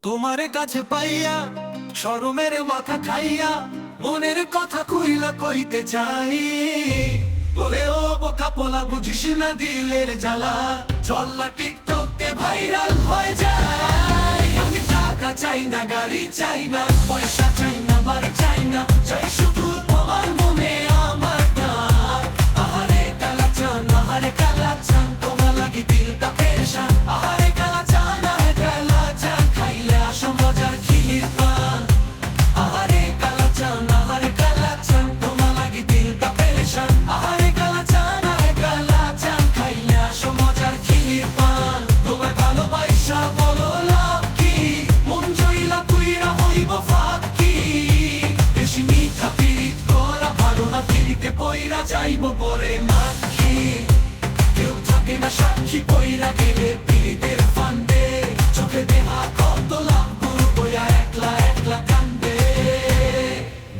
তোমারে কাছে পাইয়া শরমের মাথা খাইয়া মনের কথা কইলা কইতে চাই। বলে ও বোকা পোলা বুঝিস না দিলের জ্বালা, চল্লা টিকটকে ভাইরাল হয়ে যায়। আমি টাকা চাই না, গাড়ি চাই না, পয়সা চাই না, বাড়ি চাই না, চাই শুধু তোমার মনে আমার নাম। আহারে কালা চান, আহারে কালা চান, তোমার লাগি দিলটা পেরেশান। আহারে কালা চান, আহারে কালা চান, খাইলে আসো মজার ক্ষীর পান। আহারে কালা চান, আহারে কালা চান, তোমার লাগি দিলটা পেরেশান। আহারে কালা চান, আহারে কালা চান, খাইলে আসো মজার ক্ষীর পান। তোমায় ভালোবাসা বলো লাভ কি, মন জইলা পুইরা হইব ফাঁকি। বেশি মিঠা পিরিত করা ভালো না, পিরিতে পইরা যাইব পরে মাখি। কেউ থাকে না সাক্ষী, পইরা গেলে পিরিতের ফান্দে। চোখে দেহা কত লাভ গুরু বইয়া একলা একলা কান্দে।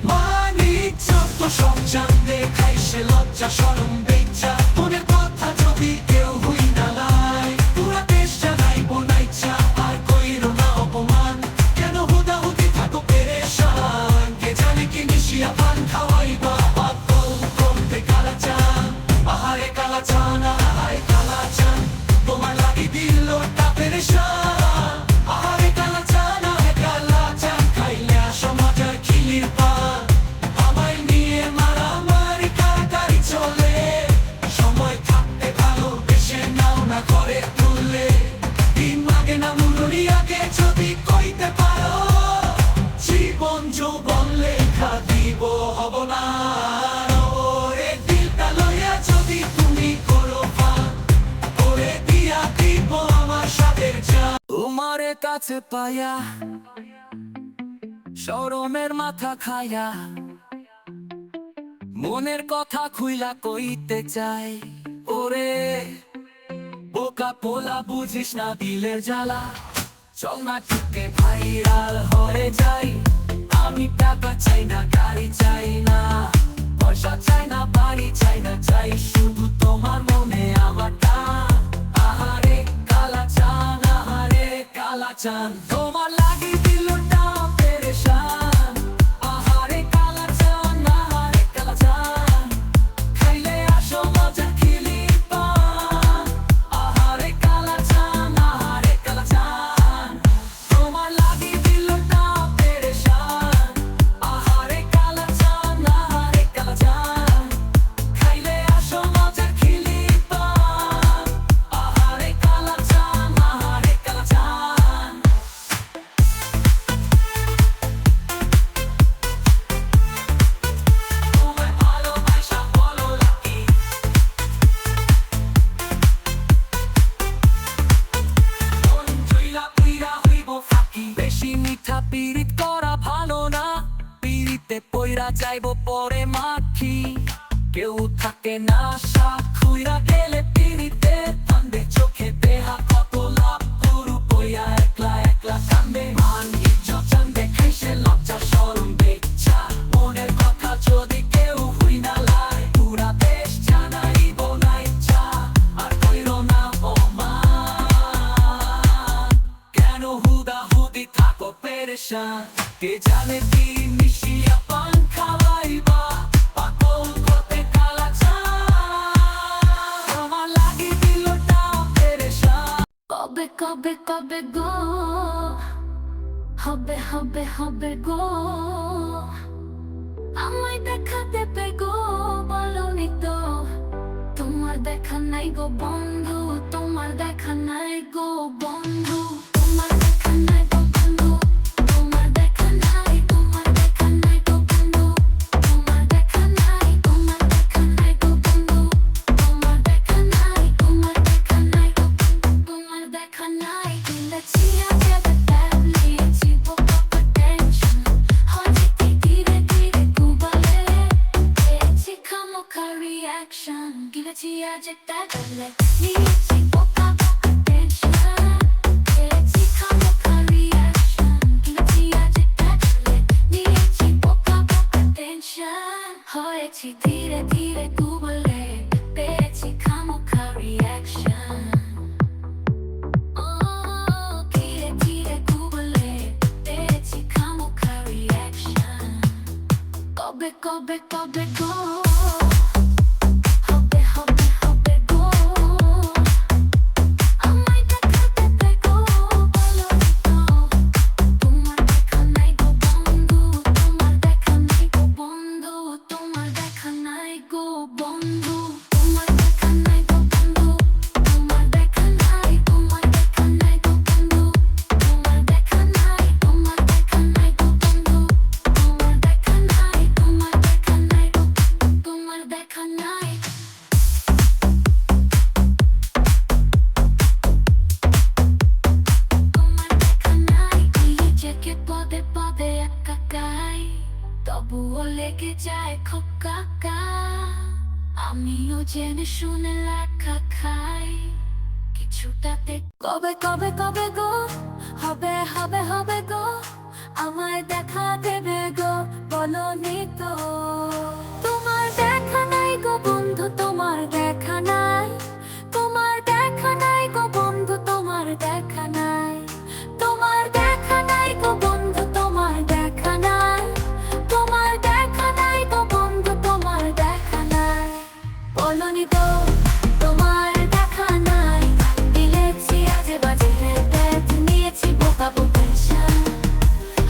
মানিক যত সব জানতে খাইছে লজ্জা শরম বেচ্চা। মনের কথা যদি কেউ হই না লাই, পুরা দেশ জানাইব নাইচা। আর কইরো না অপমান, কেন হুদাহুদি থাকো পেরেশান। কে জানে কি মিশিয়া পান খাওয়াইবা, পাগল করতে কালা চান। আহারে কালা চান, আহারে কালা চান, তোমার লাগি দিলটা পেরেশান। আহারে কালা চান, আহারে কালা চান, খাইলে আসো মজার ক্ষীর পান। আমায় নিয়ে মারামারি কারাকারি চলে, সময় থাকতে ভালোবেসে নাও না করে তুলে। দিন লাগে না মুরুরি আগে যদি কইতে পারো, জীবন যৌবন লেখা দিব হব না। ওরে দিলটা লইয়া যদি তুমি করো পান, ওরে দিয়া দিব আমার সাথে যা। তোমারে কাছে পাইয়া শরমের মাথা খায়া, মনের কথা খুইলা কইতে চাই। ওরে বোকা পোলা বুঝিস না দিলের জ্বালা, চল না টিকে ভাইরাল হয়ে যাই। আমি টাকা চাই না, গাড়ি চাই না, পয়সা চাই না, বাড়ি চাই না, চাই শুধু তোমার মনে আমার টান। আহারে কালা চান, আহারে কালা চান, তোমার লাগি দিলটা পেরেশান। আহারে কালা চান, আহারে কালা চান, খাইলে আসো মজার ক্ষীর পান। আহারে কালা চান, আহারে কালা চান, তোমার লাগি দিলটা পেরেশান। আহারে কালা চান, আহারে কালা চান, খাইলে আসো মজার ক্ষীর পান। আহারে কালা চান, আহারে কালা চান। তোমায় ভালোবাসা বলো লাকি, মন জইলা পুইরা হইব ফাঁকি। বেশি মিঠা পিরিত করা ভালো না, পিরিতে পইরা যাইব পরে মাখি। কেউ থাকে না শাক খুইরা গেলে পিরিতে ফান্দে। চোখে দেহা কত লাভ গুরু বইয়া একলা একলা কান্দে। মান ইজ্জত জানবে খাইছে লজ্জা শরম বেচ্চা। মনের কথা যদি কেউ হই না লাই, পুরা দেশ জানাইব নাইচা। আর কইরো না অপমান, কেন হুদাহুদি থাকো পেরেশান। কে জানে কি মিশিয়া পান খাওয়াইবা, পাগল করতে কালা চান। আমার লাগি দিলটা পেরেশান। কবে কবে কবে গো হবে হবে হবে গো, আমায় দেখা দেবে গো বলনি তো। তোমার দেখা নাই গো বন্ধু, তোমার দেখা নাই গো বন্ধু, তোমার দেখা নাই গো বন্ধু, তোমার দেখা নাই, তোমার দেখা নাই গো বন্ধু, তোমার দেখা নাই, তোমার দেখা নাই গো বন্ধু, তোমার দেখা নাই, তোমার দেখা নাই গো বন্ধু, তোমার দেখা নাই। দিলেছি আজকে দিয়েছি বোকা potential, হয়তো ধীরে ধীরে গুবলে পেয়েছি খামোখা reaction। দিলেছি আজ তাহলে নিয়েছি বোকা potential, পেয়েছি খামোখা reaction। দিলেছি আজ তাহলে নিয়েছি বোকা potential, হয়েছি ধীরে ধীরে গুবলে পেয়েছি খামোখা reaction। ধীরে ধীরে গুবলে কবে কবে গো হবে হবে হবে গো আমায় দেখা দেবে গো বলো তো তোমার দেখা নাই গো বন্ধু তোমার দেখা নাই গো বন্ধু তোমার দেখা নাই গো বন্ধু তোমার দেখা নাই গো বন্ধু তোমার দেখা নাই তোমার দেখা নাই গো বন্ধু তোমার দেখা নাই তোমার দেখা নাই গো বন্ধু তোমার দেখা নাই তোমার দেখা নাই গো তোমার দেখা নাই তোমার দেখা নাই নিজেকে পদে পদে একাকাই তবুও লেগে যায় খোকা আমিও জেনে শুনে লেখা খাই কিছুটাতে কবে কবে কবে গো হবে হবে হবে গো আমায় দেখা দেবে গো বলনি তো তোমার দেখা নাই গো বন্ধু তোমার দেখা নাই তোমার দেখা নাই গো বন্ধু তোমার দেখা নাই তোমার দেখা নাই গো বন্ধু তোমার দেখা নাই তোমার দেখা নাই গো বন্ধু তোমার দেখা নাই বলনি তো তোমার দেখা নাই দিলেছি আজে বাজে হেড নিয়েছি বোকা বোকা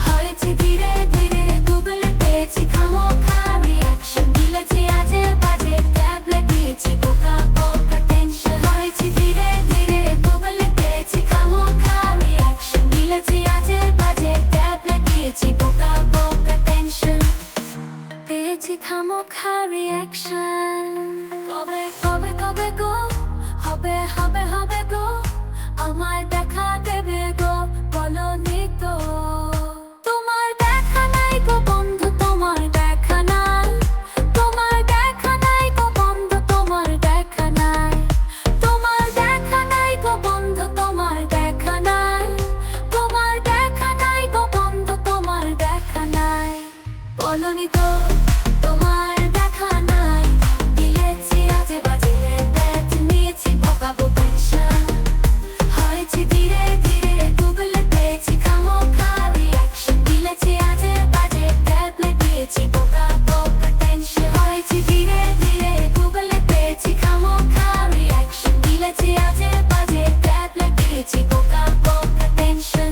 হয়েছি ধীরে ধীরে গুগলে পেয়েছি খামোখা রিয়াকশন দিলেছি আজে বাজে ট্যাবলেট দিয়েছি বোকা বোকা টেনশন হয়েছি ধীরে ধীরে গুগলে পেয়েছি খামোখা রিয়াকশন দিলেছি আজে বাজে ট্যাবলেট দিয়েছি বোকা বোকা টেনশন পেয়েছি খামোখা রিয়াকশন কবে কবে কবে গো হবে হবে হবে গো আমায় দেখা দেবে গো বলনি তো তোমার দেখা নাই গো বন্ধু তোমার দেখা নাই তোমার দেখা নাই গো বন্ধু তোমার দেখা নাই তোমার দেখা নাই গো বন্ধু তোমার দেখা নাই তোমার দেখা নাই গো বন্ধু তোমার দেখা নাই বলনি তো তোমার দেখা নাই দিলেছি আজে বাজে ব্যাট নিয়েছি বোকা বোকা হয়েছি ধীরে ধীরে গুগলে পেয়েছি খামোখা রিয়াকশন দিলেছি আজে বাজে ট্যাবলেট দিয়েছি বোকা বোকা টেনশন হয়েছি ধীরে ধীরে গুগলে পেয়েছি খামোখা রিয়াকশন দিলেছি আজে বাজে ট্যাবলেট দিয়েছি বোকা বোকা টেনশন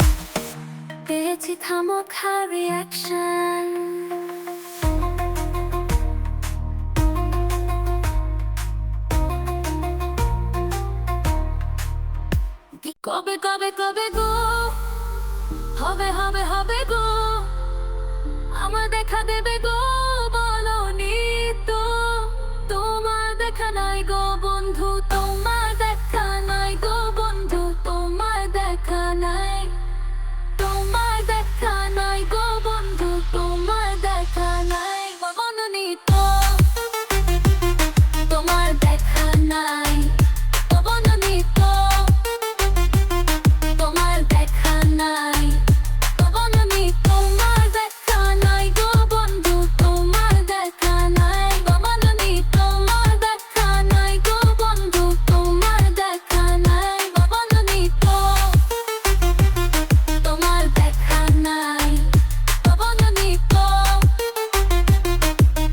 পেয়েছি খামোখা রিয়াকশন কবে কবে কবে গো হবে হবে হবে গো আমার দেখা দেবে গো বলনি তো তোমার দেখা নাই গো বন্ধু তোমার দেখা নাই গো বন্ধু তোমার দেখা নাই তোমার দেখা নাই গো বন্ধু তোমার দেখা নাই বলনি তো তোমার দেখা নাই বলনি তো তোমার দেখা নাই বলনি তোমার দেখা নাই গো বন্ধু তোমার দেখা নাই বলনি তোমার দেখা নাই গো বন্ধু তোমার দেখা নাই বলনি তো তোমার দেখা নাই বলনি তো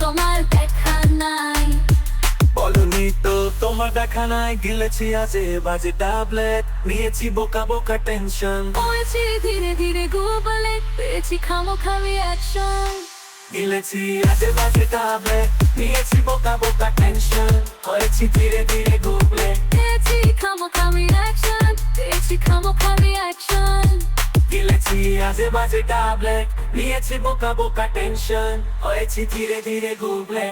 তোমার দেখা নাই বলনি তো তোমার দেখা নাই গিলেছি আজে বাজে ট্যাবলেট নিয়েছি বোকা বোকা টেনশন হয়েছি ধীরে ধীরে গুগলে পেয়েছি খামোখা রিয়াকশন গিলেছি আজে বাজে ট্যাবলেট নিয়েছি বোকা বোকা টেনশন হয়েছি ধীরে ধীরে গুগলে পেয়েছি খামোখা রিয়াকশন পেয়েছি খামোখা রিয়াকশন গিলেছি আজে বাজে ট্যাবলেট নিয়েছি বোকা বোকা টেনশন হয়েছি ধীরে ধীরে গুগলে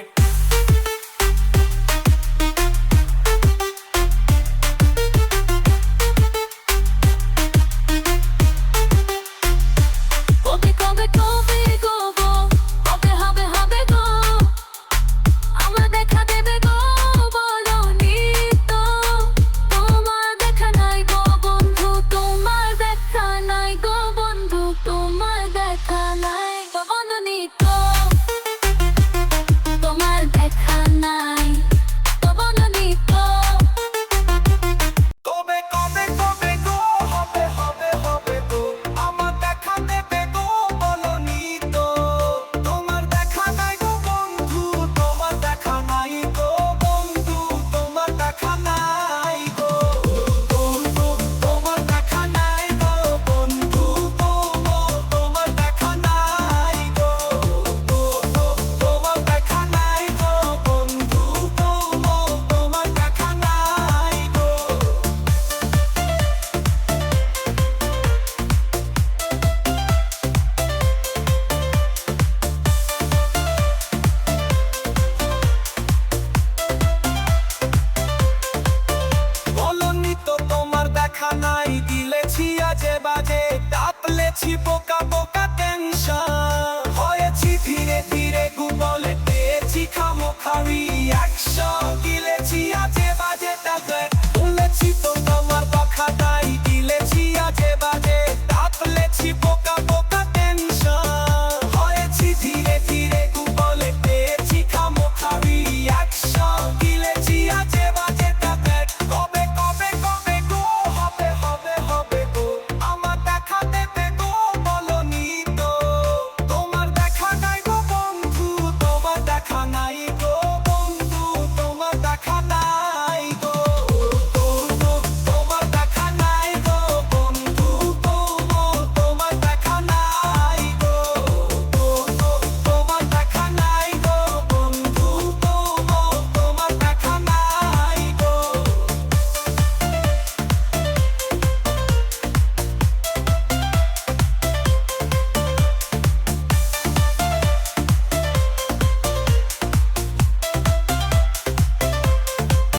কবে কবে কবে গো গো হবে হবে হবে গো আমার দেখা দেবে গো বলনি তো তোমার দেখা নাই গো বন্ধু তোমার দেখা নাই গো বন্ধু তোমার দেখা নাই বলনি তো তোমার পোকা